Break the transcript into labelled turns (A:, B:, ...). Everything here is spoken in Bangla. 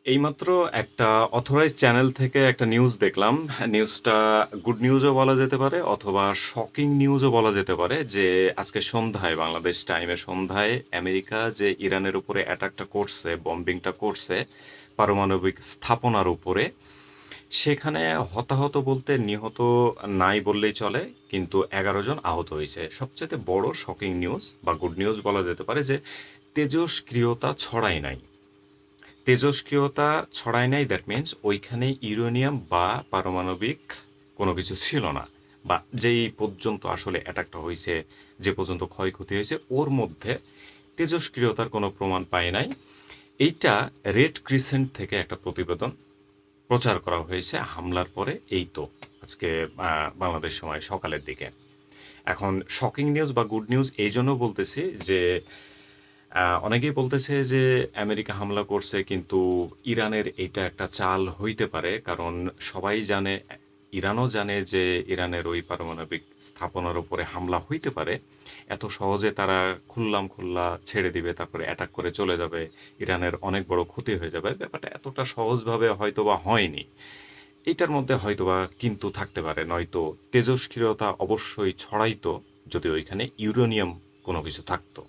A: এইমাত্র একটা অথরাইজড চ্যানেল থেকে একটা নিউজ দেখলাম। নিউজটা গুড নিউজও বলা যেতে পারে অথবা শকিং নিউজও বলা যেতে পারে যে আজকে সন্ধ্যায় বাংলাদেশ টাইমে সন্ধ্যায় আমেরিকা যে ইরানের উপরে অ্যাটাকটা করছে, বম্বিংটা করছে পারমাণবিক স্থাপনার উপরে, সেখানে হতাহত বলতে নিহত নাই বললেই চলে, কিন্তু ১১ জন আহত হয়েছে। সবচেয়ে বড় শকিং নিউজ বা গুড নিউজ বলা যেতে পারে যে তেজস্ক্রিয়তা ছড়ায় নাই। তেজস্ক্রিয়তা ছড়ায় নাই, দ্যাট মিনস ওইখানে ইউরেনিয়াম বা পারমাণবিক কোনো কিছু ছিল না, বা যেই পর্যন্ত আসলে অ্যাটাকটা হয়েছে, যে পর্যন্ত ক্ষয়ক্ষতি হয়েছে, ওর মধ্যে তেজস্ক্রিয়তার কোনো প্রমাণ পায় নাই। এইটা রেড ক্রিসেন্ট থেকে একটা প্রতিবেদন প্রচার করা হয়েছে হামলার পরে, এই তো আজকে বাংলাদেশ সময় সকালের দিকে। এখন শকিং নিউজ বা গুড নিউজ এই জন্য বলতেছি যে অনেকেই বলতেছে যে আমেরিকা হামলা করছে, কিন্তু ইরানের এটা একটা চাল হইতে পারে, কারণ সবাই জানে, ইরানও জানে যে ইরানের ওই পারমাণবিক স্থাপনার উপরে হামলা হইতে পারে। এত সহজে তারা খুল্লাম খুল্লা ছেড়ে দিবে, তারপরে অ্যাটাক করে চলে যাবে, ইরানের অনেক বড় ক্ষতি হয়ে যাবে। ব্যাপারটা এতটা সহজভাবে হয়তোবা হয়নি। এটার মধ্যে হয়তোবা কিন্তু থাকতে পারে, নয়তো তেজস্ক্রিয়তা অবশ্যই ছড়াইতো যদি ওইখানে ইউরেনিয়াম কোনো কিছু থাকতো।